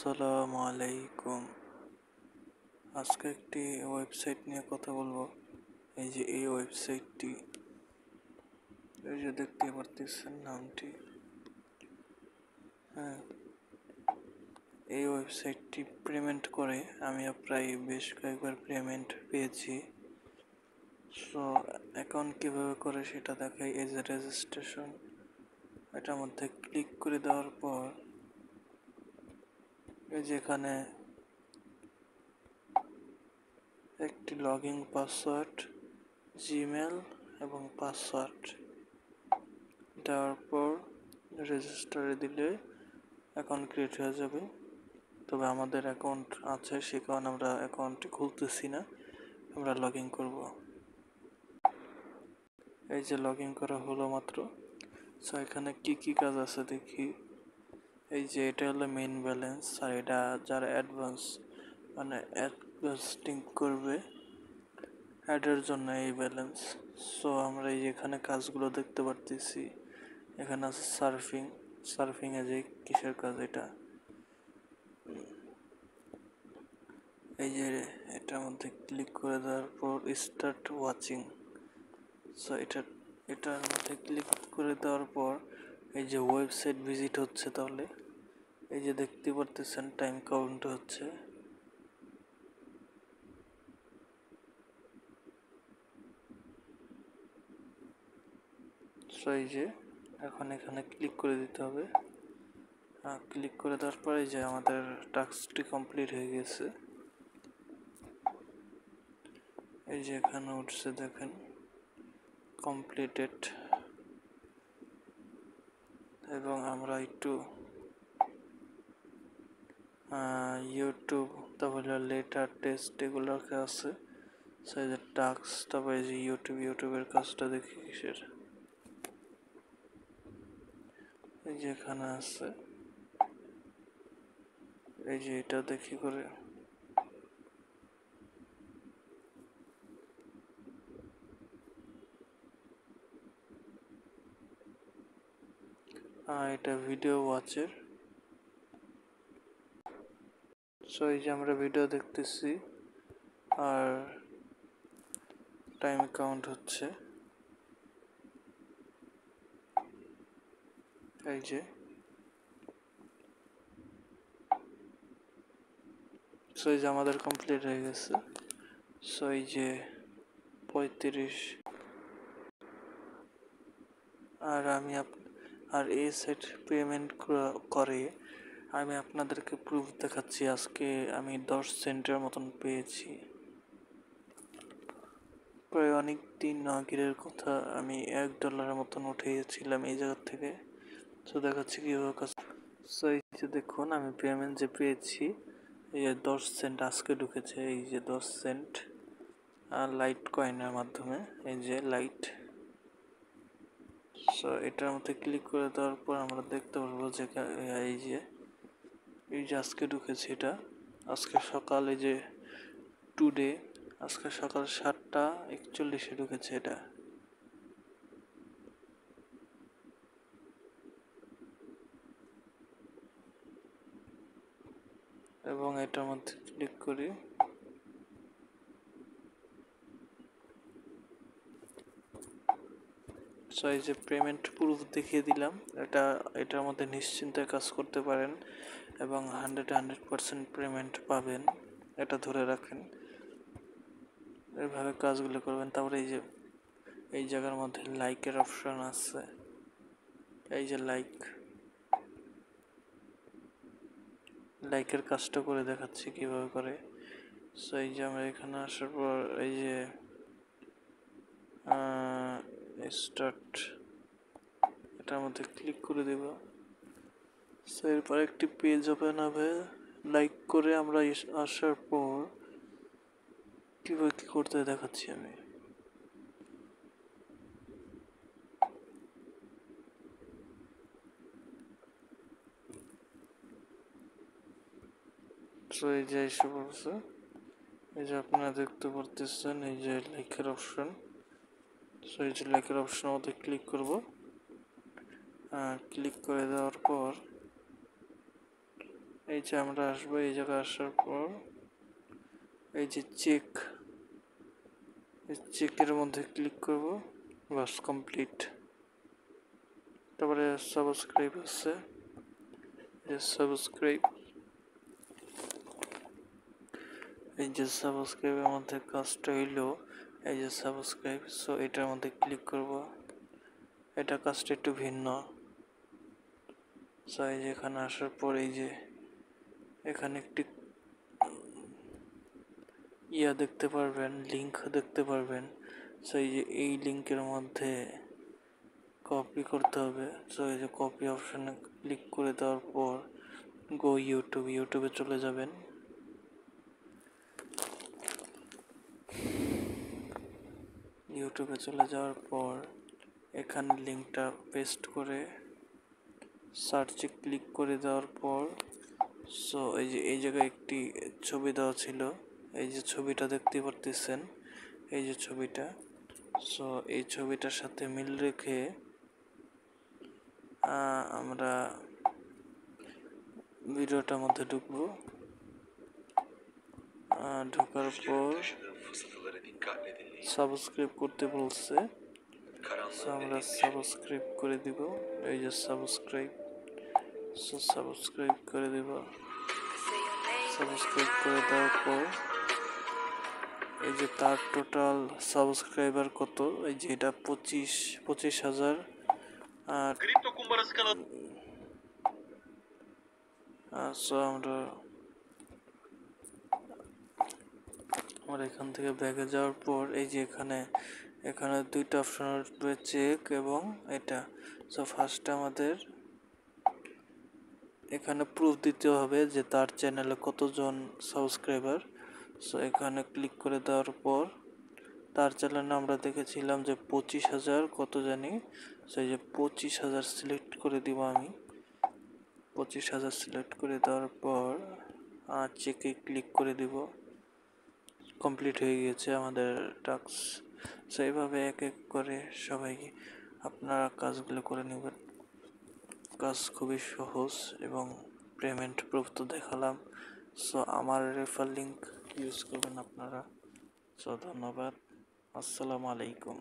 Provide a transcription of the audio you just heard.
আসসালামু আলাইকুম। আজকে একটি ওয়েবসাইট নিয়ে কথা বলবো। এই যে এই ওয়েবসাইটটি, এই যে দেখতে পারতেছেন নামটি। হ্যাঁ, এই ওয়েবসাইটটি পেমেন্ট করে আমি প্রায় বেশ কয়েকবার পেমেন্ট পেয়েছি। সো অ্যাকাউন্ট কীভাবে করে সেটা দেখাই। এই যে রেজিস্ট্রেশন, এটার মধ্যে ক্লিক করে দেওয়ার পর এই যেখানে একটি লগইন পাসওয়ার্ড, জিমেল এবং পাসওয়ার্ড দেওয়ার পর রেজিস্টারে দিলে অ্যাকাউন্ট ক্রিয়েট হয়ে যাবে। তবে আমাদের অ্যাকাউন্ট আছে, সে কারণে আমরা অ্যাকাউন্টটি খুলতেছি না, আমরা লগ ইন করবো। এই যে লগ ইন করা হলো মাত্র। সো এখানে কি কাজ আছে দেখি। এই যে এটা হলো মেইন ব্যালেন্স, আর এটা যারা অ্যাডভান্স অ্যাডভান্সিং করবে অ্যাডের জন্য এই ব্যালেন্স। সো আমরা এই এখানে কাজগুলো দেখতে পারতেছি। এখানে আছে সার্ফিং এ যে কিসের কাজ এটা, এই যে এটার মধ্যে ক্লিক করে দেওয়ার পর স্টার্ট ওয়াচিং। সো এটার মধ্যে ক্লিক করে দেওয়ার পর এই যে ওয়েবসাইট ভিজিট হচ্ছে, তাহলে এই যে দেখতে পারতেছেন টাইম কাউন্ট হচ্ছে। সো এই যে এখন এখানে ক্লিক করে দিতে হবে। ক্লিক করে দেওয়ার পরে যে আমাদের টাস্কটি কমপ্লিট হয়ে গেছে। এই যে এখানে উঠছে দেখেন কমপ্লিটেড। এবং আমরা একটু ইউটিউব, তারপরে লেটার টেস্ট এগুলো আছে। সো এই যে টাস্ক, তারপরে যে ইউটিউবের কাজটা দেখি কিসের। এই যে এখানে আছে, এই যে এটা দেখি করে। এটা ভিডিও ওয়াচের। সো এই যে আমরা ভিডিও দেখতেছি আর টাইম কাউন্ট হচ্ছে। এই যে সো এই যে আমাদের কমপ্লিট হয়ে গেছে। সো এই যে 35। আর এই সেট পেমেন্ট করে আমি আপনাদেরকে প্রুফ দেখাচ্ছি। আজকে আমি 10 সেন্টের মতন পেয়েছি। প্রায় অনেক দিন আগের কথা, আমি $1 মতন উঠিয়েছিলাম এই জায়গা থেকে। তো দেখাচ্ছি কীভাবে কাজ। সো এই যে দেখুন আমি পেমেন্ট যে পেয়েছি, এই যে 10 সেন্ট আজকে ঢুকেছে। এই যে 10 সেন্ট লাইট কয়েনের মাধ্যমে, এই যে লাইট। সো এটার মধ্যে ক্লিক করে দেওয়ার পর আমরা দেখতে পারবো যে এই যে আজকে ঢুকেছে এটা। আজকে সকাল, এই যে টুডে, আজকে সকাল 7টা 41 ঢুকেছে এটা। এবং এটার মধ্যে ক্লিক করি। সো এই যে পেমেন্ট প্রুফ দেখিয়ে দিলাম। এটার মধ্যে নিশ্চিন্তে কাজ করতে পারেন এবং 100% পেমেন্ট পাবেন, এটা ধরে রাখেন। এইভাবে কাজগুলো করবেন। তারপরে এই জায়গার মধ্যে লাইকের অপশন আছে। এই যে লাইকের কাজটা করে দেখাচ্ছি কিভাবে করে। সো এই যে আমরা এখানে আসার পর এই যে স্টার্ট, এটার মধ্যে ক্লিক করে দেব। সো এরপর একটি পেজ ওপেন হবে। লাইক করে আমরা আসার পর কিভাবে কি করতে দেখাচ্ছি আমি। সো এই যে এসে পড়ছে। এই যে আপনারা দেখতে পারতেছেন এই যে লাইকের অপশন। সো এই যে লাইকের অপশনের মধ্যে ক্লিক করব। ক্লিক করে দেওয়ার পর এই যে আমরা আসবো, এই জায়গায় আসার পর এই যে চেকের মধ্যে ক্লিক করব, বাস কমপ্লিট। তারপরে সাবস্ক্রাইব আছে, সাবস্ক্রাইব, এই যে সাবস্ক্রাইবের মধ্যে কাজটা হইলো এই যে সাবস্ক্রাইব। সো এটার মধ্যে ক্লিক করব। এটা কাজটা একটু ভিন্ন। সো এই যে এখানে আসার পর এই যে এখানে একটি দেখতে পারবেন, লিংক দেখতে পারবেন। সো এই যে এই লিংকের মধ্যে কপি করতে হবে। সো এই যে কপি অপশনে ক্লিক করে দেওয়ার পর গো ইউটিউবে চলে যাবেন। ইউটিউবে চলে যাওয়ার পর এখানে লিংকটা পেস্ট করে সার্চে ক্লিক করে দেওয়ার পর সো এই যে এই জায়গায় একটি ছবি দেওয়া ছিল, এই যে ছবিটা দেখতে পারতেছেন, এই যে ছবিটা। সো এই ছবিটার সাথে মিল রেখে আমরা ভিডিওটার মধ্যে ঢুকবো। ঢোকার পর সাবস্ক্রাইব করতে বলছে, আমরা সাবস্ক্রাইব করে দিব। এই যে সাবস্ক্রাইব করে দিব। সাবস্ক্রাইব করে দেওয়ার পর এই যে তার টোটাল সাবস্ক্রাইবার কত, এই যে এটা 25,000। আর সো আমরা এখান থেকে ব্যাগে যাওয়ার পর এই যে এখানে দুইটা অপশন রয়েছে, চেক এবং এটা। সো ফার্স্টে আমাদের এখানে প্রুফ দিতে হবে যে তার চ্যানেলে কতজন সাবস্ক্রাইবার। সো এখানে ক্লিক করে দেওয়ার পর তার চ্যানেলে আমরা দেখেছিলাম যে 25,000 কত জানি। সো এই যে 25,000 সিলেক্ট করে দিব আমি। 25,000 সিলেক্ট করে দেওয়ার পর চেকে ক্লিক করে দিব। কমপ্লিট হয়ে গিয়েছে আমাদের টাস্ক। সো এইভাবে এক এক করে সবাই আপনারা কাজগুলো করে নেবেন। কাজ খুবই সহজ এবং পেমেন্ট প্রুফ তো দেখালাম। সো আমার রেফার লিঙ্ক ইউজ করবেন আপনারা। সো ধন্যবাদ, আসসালামু আলাইকুম।